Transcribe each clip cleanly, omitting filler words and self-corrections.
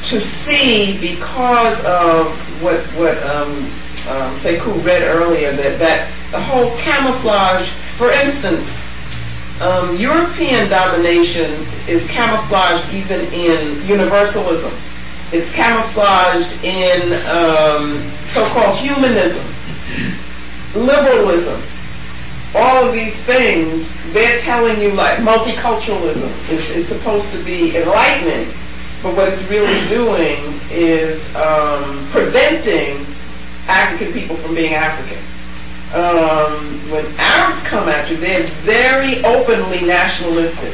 to see, because of what Sekou read earlier, that the whole camouflage, for instance, European domination is camouflaged even in universalism. It's camouflaged in so-called humanism, liberalism. All of these things, they're telling you, like multiculturalism, it's supposed to be enlightening, but what it's really doing is preventing African people from being African. When Arabs come at you, they're very openly nationalistic.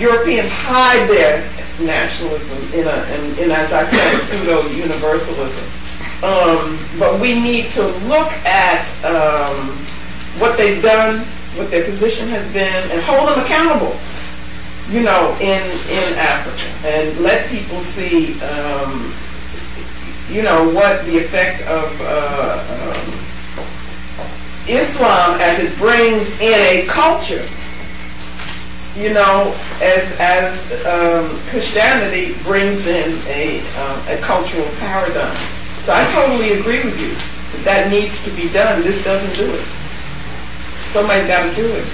Europeans hide their nationalism in as I said, pseudo-universalism. But we need to look at what they've done, what their position has been, and hold them accountable, you know, in Africa, and let people see, you know, what the effect of Islam as it brings in a culture, you know, as Christianity brings in a cultural paradigm. So I totally agree with you that needs to be done. This doesn't do it. Somebody's got to do it.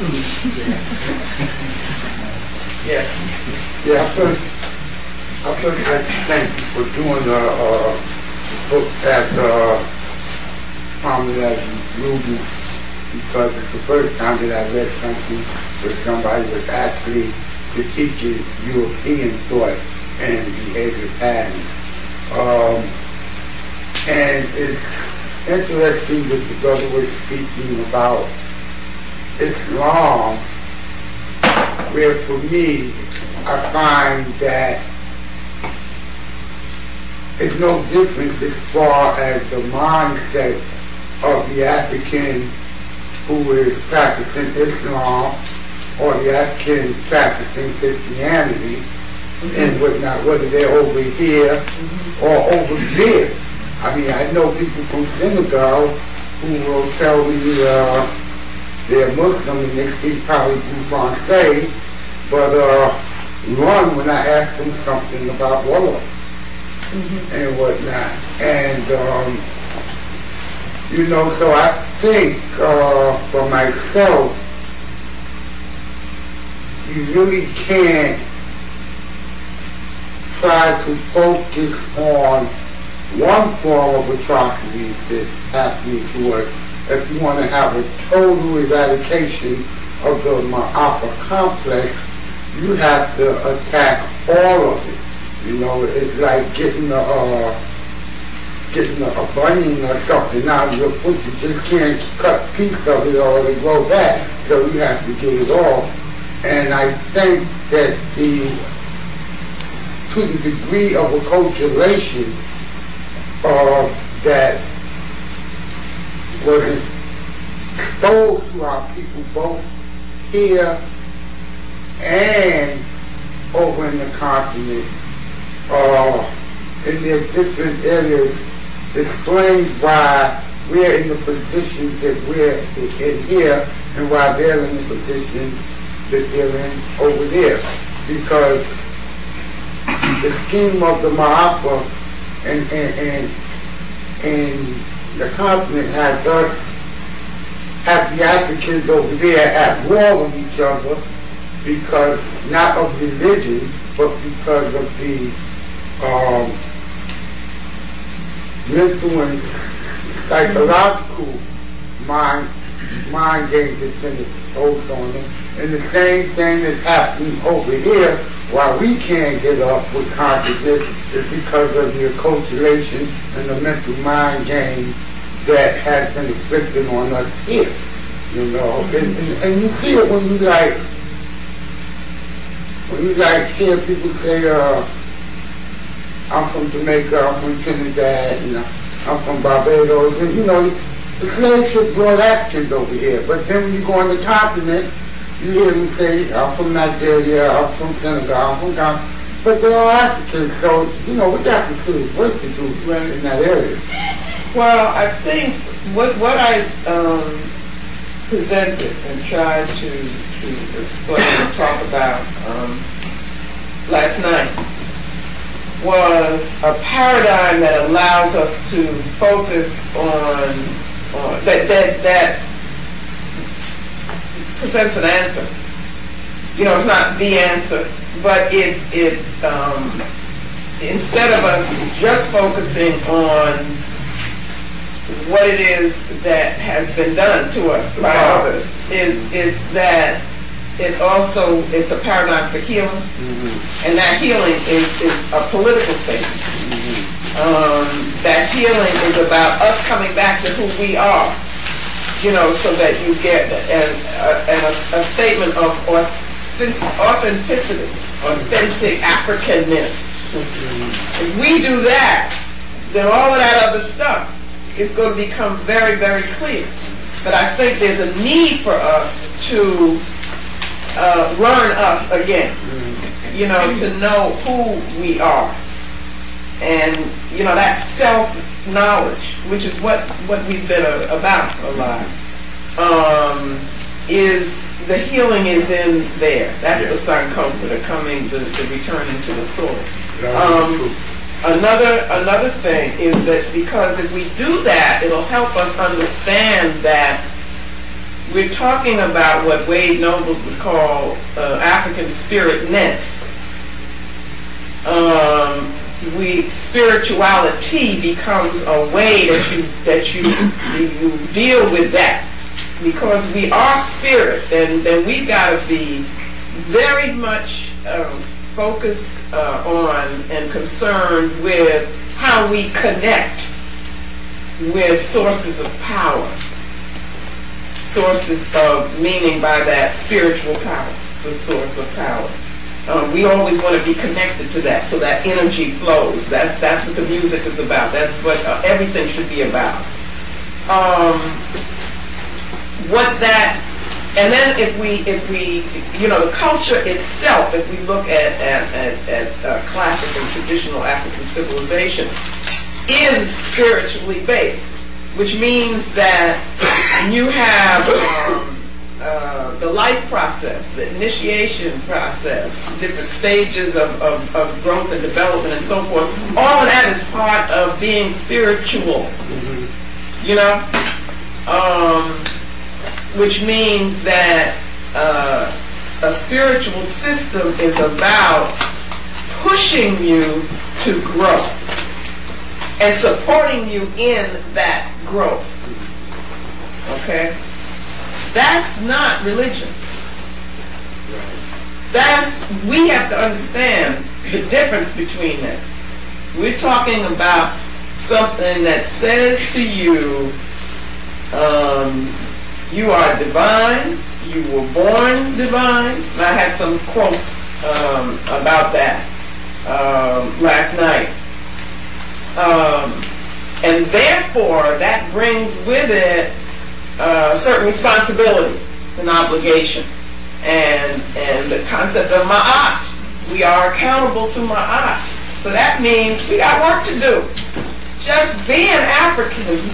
Yes. Yeah, I thank you for doing the book as prominent as you do, because it's the first time that I read something where somebody was actually critiquing European thought and behavior patterns. And it's interesting that the brother was speaking about Islam, where for me, I find that it's no difference as far as the mindset of the African who is practicing Islam or the African practicing Christianity and whatnot, whether they're over here or over there. I mean, I know people from Senegal who will tell me they're Muslim and they speak probably Francais, but run when I ask them something about Wallah and whatnot. And, you know, so I think for myself, you really can't try to focus on one form of atrocities that's happening to us if you want to have a total eradication of the Marimba complex. You have to attack all of it. You know, it's like getting a bunion or something out of your foot. You just can't cut a piece of it or they grow back. So you have to get it off. And I think that to the degree of acculturation that was exposed to our people both here and over in the continent, in their different areas, explains why we're in the position that we're in here and why they're in the position that they're in over there. Because the scheme of the Marimba and the continent has the Africans over there at war with each other, because not of religion, but because of the mental and psychological mind games that's been imposed on them. And the same thing that's happening over here, why we can't get up with consciousness, is because of the acculturation and the mental mind game that has been inflicted on us here. You know, and you see it when you hear people say, I'm from Jamaica, I'm from Trinidad, and I'm from Barbados, and you know, the slave ship brought Africans over here. But then when you go on the continent, you hear them say, I'm from Nigeria, I'm from Senegal, I'm from Ghana, but they're all Africans, so, you know, we got some serious work to do in that area. Well, I think what I presented and tried to to explain and talk about last night was a paradigm that allows us to focus on that presents an answer. You know, it's not the answer, but it instead of us just focusing on what it is that has been done to us by others, it's that it's a paradigm for healing, and that healing is a political statement. That healing is about us coming back to who we are, you know, so that you get a statement of authenticity, authentic Africanness. If we do that, then all of that other stuff is going to become very, very clear. But I think there's a need for us to learn us again, you know, to know who we are. And, you know, that self-knowledge, which is what we've been about a lot, is the healing is in there. That's the Sankofa, the returning to the source. Another thing is that because if we do that, it'll help us understand that we're talking about what Wade Nobles would call African spiritness. Spirituality becomes a way that you deal with that, because we are spirit, and then we've got to be very much focused on and concerned with how we connect with sources of power, sources of meaning by that spiritual power, the source of power. We always want to be connected to that, so that energy flows. That's what the music is about. That's what everything should be about. And then if we, you know, the culture itself, if we look at classic and traditional African civilization, is spiritually based, which means that you have the life process, the initiation process, different stages of growth and development and so forth. All of that is part of being spiritual, you know? Which means that a spiritual system is about pushing you to grow and supporting you in that growth. Okay? That's not religion. We have to understand the difference between that. We're talking about something that says to you, you are divine, you were born divine. And I had some quotes about that last night. And therefore, that brings with it certain responsibility and obligation. And the concept of ma'at. We are accountable to ma'at. So that means we got work to do. Just being Africans,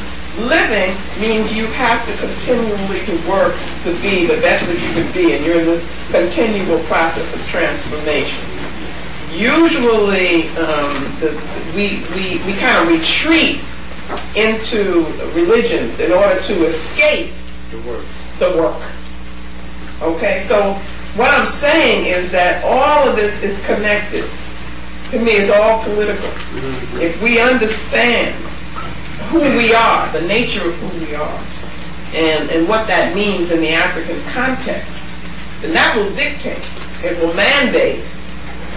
living, means you have to continually to work to be the best that you can be, and you're in this continual process of transformation. Usually, we kind of retreat into religions in order to escape the work. Okay, so what I'm saying is that all of this is connected. To me, it's all political. If we understand who we are, the nature of who we are, and what that means in the African context, then that will dictate, it will mandate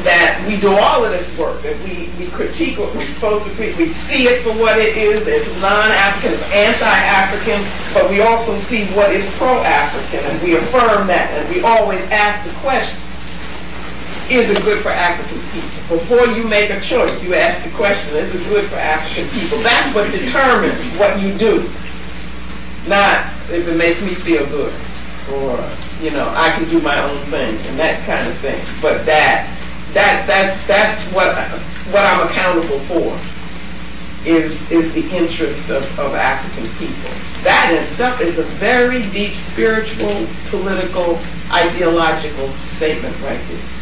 that we do all of this work, that we critique what we're supposed to be. We see it for what it is. It's non-African, it's anti-African, but we also see what is pro-African, and we affirm that, and we always ask the question, is it good for African people? Before you make a choice, you ask the question, is it good for African people? That's what determines what you do, not if it makes me feel good, or, you know, I can do my own thing, and that kind of thing. But that's what I'm accountable for, is the interest of African people. That in itself is a very deep spiritual, political ideological statement right here.